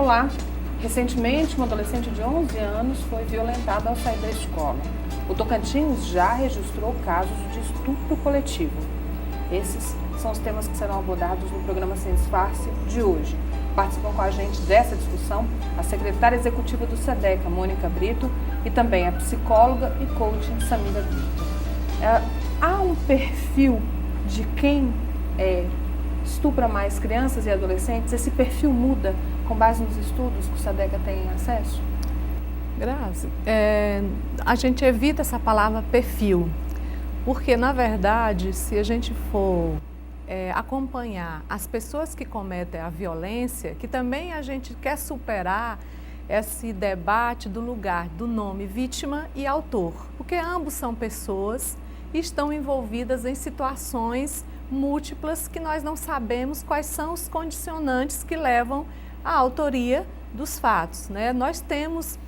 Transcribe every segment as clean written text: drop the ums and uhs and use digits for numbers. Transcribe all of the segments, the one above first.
Olá! Recentemente, uma adolescente de 11 anos foi violentada ao sair da escola. O Tocantins já registrou casos de estupro coletivo. Esses são os temas que serão abordados no programa Sem Disfarce de hoje. Participam com a gente dessa discussão a secretária executiva do SEDECA, Mônica Brito, e também a psicóloga e coaching Samira Brito. Há um perfil de quem estupra mais crianças e adolescentes? Esse perfil muda com base nos estudos que o SEDECA tem acesso? Grazi, a gente evita essa palavra perfil, porque na verdade, se a gente for acompanhar as pessoas que cometem a violência, que também a gente quer superar esse debate do lugar do nome vítima e autor, porque ambos são pessoas e estão envolvidas em situações múltiplas que nós não sabemos quais são os condicionantes que levam à autoria dos fatos, né? Nós temos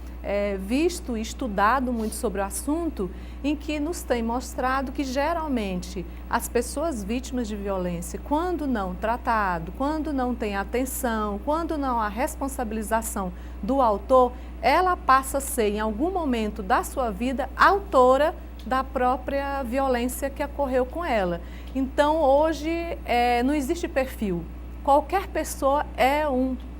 visto e estudado muito sobre o assunto, em que nos tem mostrado que geralmente as pessoas vítimas de violência, quando não tratado, quando não tem atenção, quando não há responsabilização do autor, ela passa a ser em algum momento da sua vida autora da própria violência que ocorreu com ela. Então hoje não existe perfil. Qualquer pessoa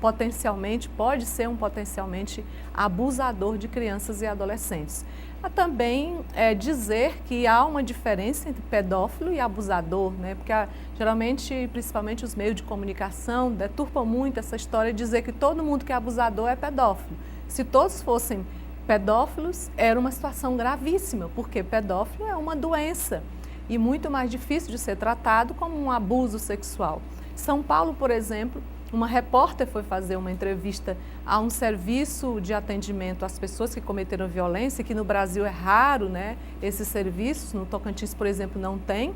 pode ser um potencialmente abusador de crianças e adolescentes. Há também dizer que há uma diferença entre pedófilo e abusador, né? Porque geralmente, principalmente os meios de comunicação, deturpam muito essa história de dizer que todo mundo que é abusador é pedófilo. Se todos fossem pedófilos, era uma situação gravíssima, porque pedófilo é uma doença e muito mais difícil de ser tratado como um abuso sexual. São Paulo, por exemplo, uma repórter foi fazer uma entrevista a um serviço de atendimento às pessoas que cometeram violência, que no Brasil é raro, né? Esses serviços, no Tocantins, por exemplo, não tem.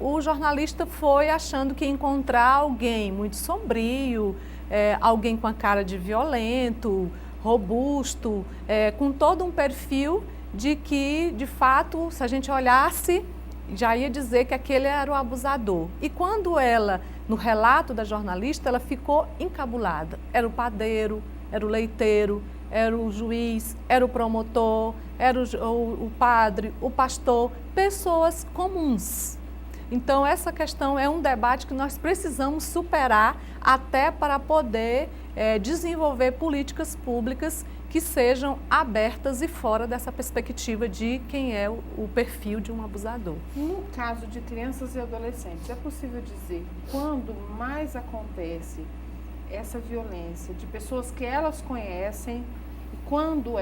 O jornalista foi achando que ia encontrar alguém muito sombrio, alguém com a cara de violento, robusto, com todo um perfil de que, de fato, se a gente olhasse, já ia dizer que aquele era o abusador. E quando ela, no relato da jornalista, ela ficou encabulada. Era o padeiro, era o leiteiro, era o juiz, era o promotor, era o padre, o pastor, pessoas comuns. Então essa questão é um debate que nós precisamos superar até para poder desenvolver políticas públicas que sejam abertas e fora dessa perspectiva de quem é o perfil de um abusador. No caso de crianças e adolescentes, é possível dizer quando mais acontece essa violência de pessoas que elas conhecem e quando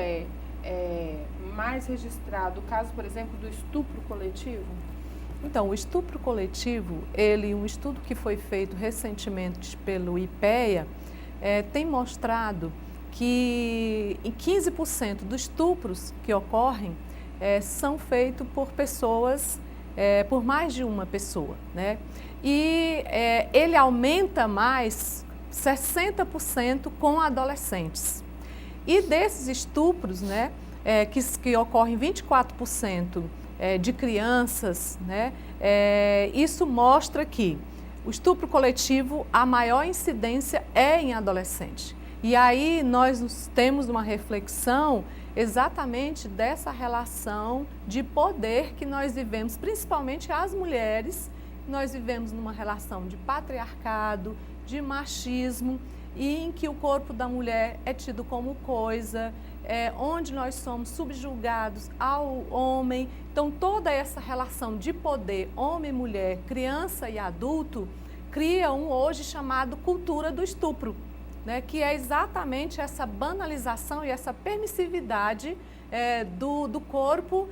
mais registrado o caso, por exemplo, do estupro coletivo? Então, o estupro coletivo, um estudo que foi feito recentemente pelo IPEA, tem mostrado que em 15% dos estupros que ocorrem são feitos por pessoas, por mais de uma pessoa, né? E ele aumenta mais 60% com adolescentes. E desses estupros, né, que ocorrem 24% de crianças, né, isso mostra que o estupro coletivo, a maior incidência é em adolescente. E aí nós temos uma reflexão exatamente dessa relação de poder que nós vivemos, principalmente as mulheres, nós vivemos numa relação de patriarcado, de machismo, e em que o corpo da mulher é tido como coisa, onde nós somos subjugados ao homem. Então toda essa relação de poder, homem, mulher, criança e adulto, cria hoje chamado cultura do estupro, né, que é exatamente essa banalização e essa permissividade do corpo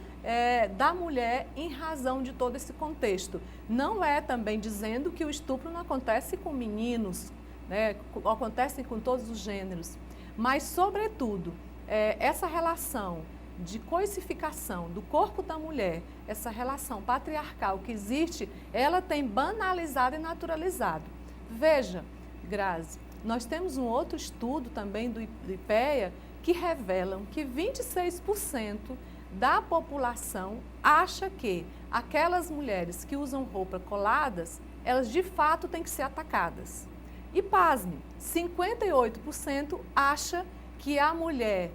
da mulher em razão de todo esse contexto. Não é também dizendo que o estupro não acontece com meninos, né, acontece com todos os gêneros, mas, sobretudo, essa relação de coisificação do corpo da mulher, essa relação patriarcal que existe, ela tem banalizado e naturalizado. Veja, Grazi, nós temos um outro estudo também do IPEA que revelam que 26% da população acha que aquelas mulheres que usam roupa coladas, elas de fato têm que ser atacadas. E pasme, 58% acha que a mulher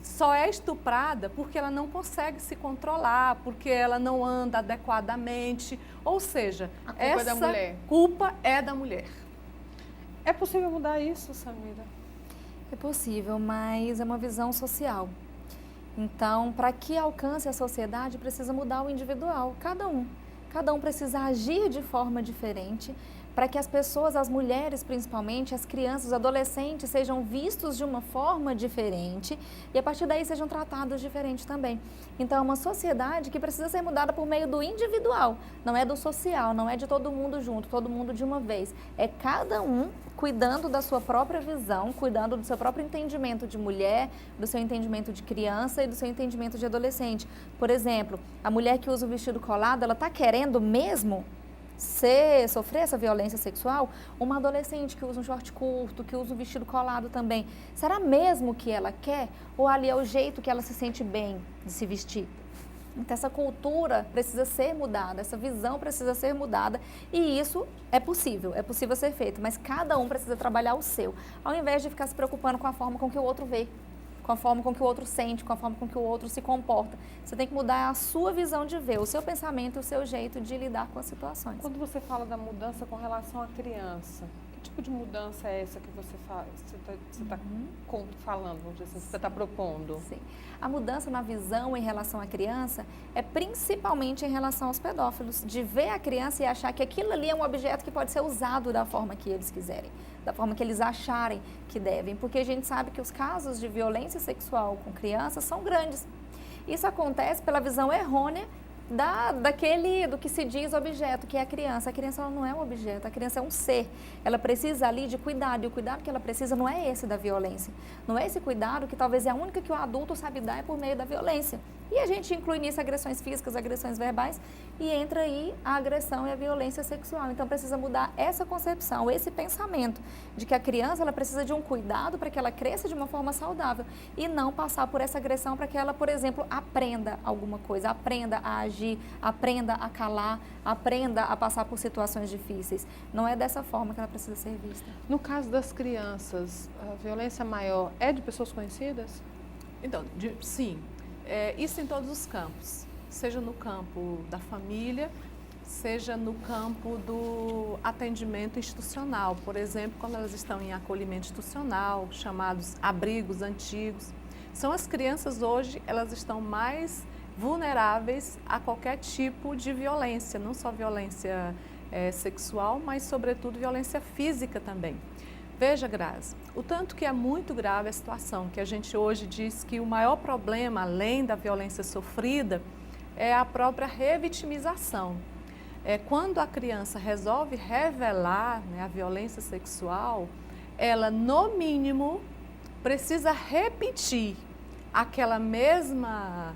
só é estuprada porque ela não consegue se controlar, porque ela não anda adequadamente, ou seja, a culpa é da mulher. Culpa é da mulher. É possível mudar isso, Samira? É possível, mas é uma visão social. Então, para que alcance a sociedade, precisa mudar o individual, cada um. Cada um precisa agir de forma diferente para que as pessoas, as mulheres principalmente, as crianças, os adolescentes sejam vistos de uma forma diferente e a partir daí sejam tratados diferente também. Então é uma sociedade que precisa ser mudada por meio do individual, não é do social, não é de todo mundo junto, todo mundo de uma vez. É cada um cuidando da sua própria visão, cuidando do seu próprio entendimento de mulher, do seu entendimento de criança e do seu entendimento de adolescente. Por exemplo, a mulher que usa o vestido colado, ela está querendo mesmo sofrer essa violência sexual? Uma adolescente que usa um short curto, que usa um vestido colado também, será mesmo que ela quer? Ou ali é o jeito que ela se sente bem de se vestir? Então essa cultura precisa ser mudada, essa visão precisa ser mudada e isso é possível ser feito, mas cada um precisa trabalhar o seu, ao invés de ficar se preocupando com a forma com que o outro vê, com a forma com que o outro sente, com a forma com que o outro se comporta. Você tem que mudar a sua visão de ver, o seu pensamento, o seu jeito de lidar com as situações. Quando você fala da mudança com relação à criança, que tipo de mudança é essa que você faz? Você está falando, vamos dizer assim, você está propondo? Sim. A mudança na visão em relação à criança é principalmente em relação aos pedófilos, de ver a criança e achar que aquilo ali é um objeto que pode ser usado da forma que eles quiserem, da forma que eles acharem que devem, porque a gente sabe que os casos de violência sexual com crianças são grandes. Isso acontece pela visão errônea do que se diz objeto, que é a criança. A criança ela não é um objeto, a criança é um ser. Ela precisa ali de cuidado, e o cuidado que ela precisa não é esse da violência. Não é esse cuidado que talvez é a única que o adulto sabe dar é por meio da violência. E a gente inclui nisso agressões físicas, agressões verbais, e entra aí a agressão e a violência sexual. Então precisa mudar essa concepção, esse pensamento de que a criança ela precisa de um cuidado para que ela cresça de uma forma saudável e não passar por essa agressão para que ela, por exemplo, aprenda alguma coisa, aprenda a agir, aprenda a calar, aprenda a passar por situações difíceis. Não é dessa forma que ela precisa ser vista. No caso das crianças, a violência maior é de pessoas conhecidas? Então, sim. Isso em todos os campos, seja no campo da família, seja no campo do atendimento institucional, por exemplo, quando elas estão em acolhimento institucional, chamados abrigos antigos. São as crianças hoje, elas estão mais vulneráveis a qualquer tipo de violência, não só violência sexual, mas sobretudo violência física também. Veja, Grazi, o tanto que é muito grave a situação, que a gente hoje diz que o maior problema, além da violência sofrida, é a própria revitimização. Quando a criança resolve revelar, né, a violência sexual, ela, no mínimo, precisa repetir aquela mesma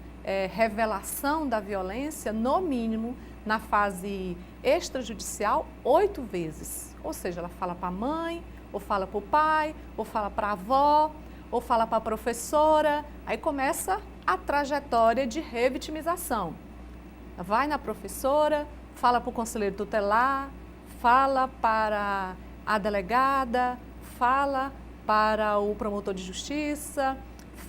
revelação da violência, no mínimo, na fase extrajudicial, 8 vezes. Ou seja, ela fala para a mãe, ou fala para o pai, ou fala para a avó, ou fala para a professora. Aí começa a trajetória de revitimização. Vai na professora, fala para o conselheiro tutelar, fala para a delegada, fala para o promotor de justiça,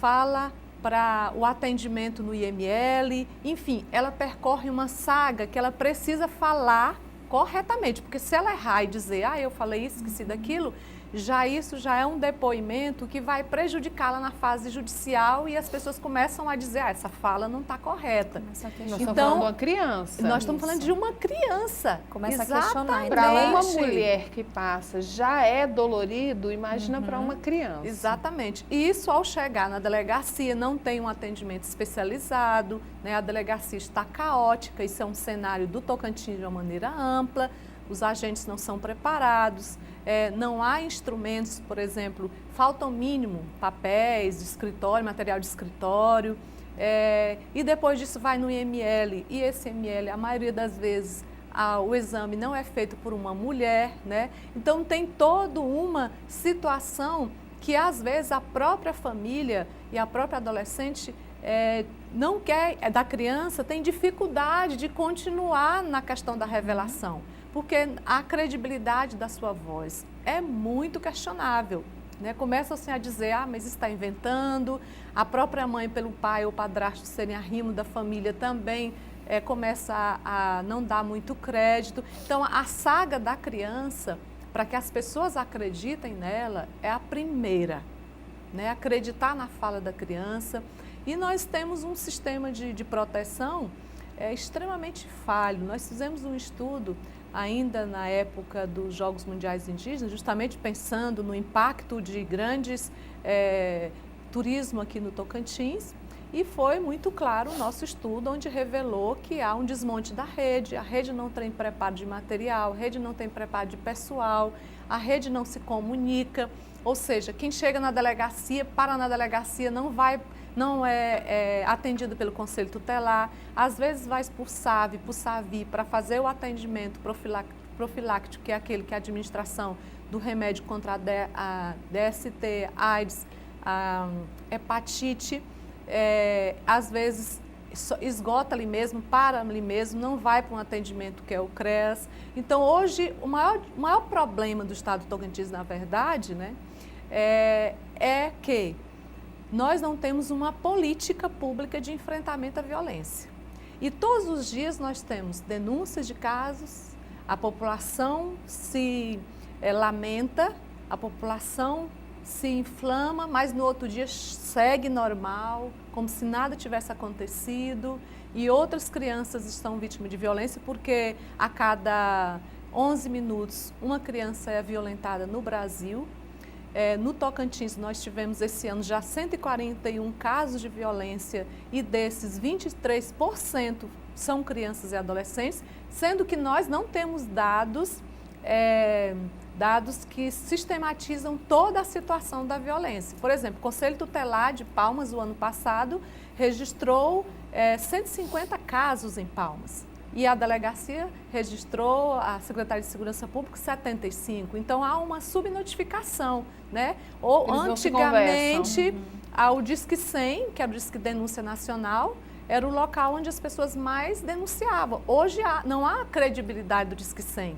fala para o atendimento no IML, enfim, ela percorre uma saga que ela precisa falar corretamente, porque se ela errar e dizer, eu falei isso, esqueci daquilo, isso já é um depoimento que vai prejudicá-la na fase judicial e as pessoas começam a dizer, essa fala não está correta. Nós estamos falando de uma criança. Nós estamos falando de uma criança. Começa a questionar. Para uma mulher que passa já é dolorido, imagina para uma criança. Exatamente. E isso ao chegar na delegacia não tem um atendimento especializado, né? A delegacia está caótica, isso é um cenário do Tocantins de uma maneira ampla, os agentes não são preparados, não há instrumentos, por exemplo, faltam mínimo papéis de escritório, material de escritório, e depois disso vai no IML, e esse IML, a maioria das vezes, o exame não é feito por uma mulher, né? Então tem toda uma situação que às vezes a própria família e a própria adolescente não quer, da criança tem dificuldade de continuar na questão da revelação, porque a credibilidade da sua voz é muito questionável. Né? Começam-se a dizer, mas está inventando, a própria mãe, pelo pai ou padrasto serem arrimo da família também começa a não dar muito crédito. Então, a saga da criança, para que as pessoas acreditem nela, é a primeira, né? Acreditar na fala da criança. E nós temos um sistema de proteção extremamente falho. Nós fizemos um estudo ainda na época dos Jogos Mundiais Indígenas, justamente pensando no impacto de grandes turismo aqui no Tocantins, e foi muito claro o nosso estudo, onde revelou que há um desmonte da rede, a rede não tem preparo de material, a rede não tem preparo de pessoal, a rede não se comunica, ou seja, quem chega na delegacia, para na delegacia, não é atendido pelo Conselho Tutelar, às vezes vai por SAVI, por SAVI, para fazer o atendimento profiláctico, que é aquele que é a administração do remédio contra a DST, AIDS, a hepatite, às vezes esgota ali mesmo, para ali mesmo, não vai para um atendimento que é o CREAS. Então, hoje, o maior problema do Estado do Tocantins, na verdade, né, é que nós não temos uma política pública de enfrentamento à violência. E todos os dias nós temos denúncias de casos, a população se lamenta, a população se inflama, mas no outro dia segue normal, como se nada tivesse acontecido, e outras crianças estão vítimas de violência porque a cada 11 minutos uma criança é violentada no Brasil. No Tocantins nós tivemos esse ano já 141 casos de violência e desses 23% são crianças e adolescentes, sendo que nós não temos dados que sistematizam toda a situação da violência. Por exemplo, o Conselho Tutelar de Palmas, o ano passado, registrou 150 casos em Palmas. E a delegacia registrou, a Secretaria de Segurança Pública, 75. Então, há uma subnotificação, né? Ou antigamente, o Disque 100, que é o Disque Denúncia Nacional, era o local onde as pessoas mais denunciavam. Hoje, não há credibilidade do Disque 100.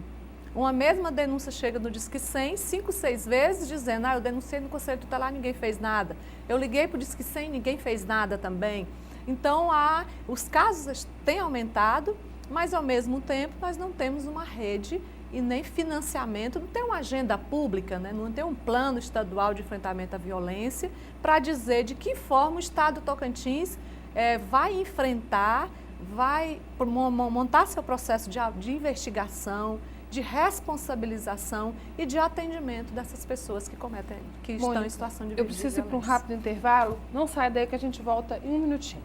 Uma mesma denúncia chega no Disque 100, 5, 6 vezes, dizendo, eu denunciei no Conselho Tutelar, ninguém fez nada. Eu liguei para o Disque 100, ninguém fez nada também. Então, os casos têm aumentado, mas, ao mesmo tempo, nós não temos uma rede e nem financiamento, não tem uma agenda pública, né? Não tem um plano estadual de enfrentamento à violência para dizer de que forma o Estado do Tocantins vai enfrentar, vai montar seu processo de investigação, de responsabilização e de atendimento dessas pessoas que estão em situação de violência. Eu preciso ir para um rápido intervalo. Não saia daí que a gente volta em um minutinho.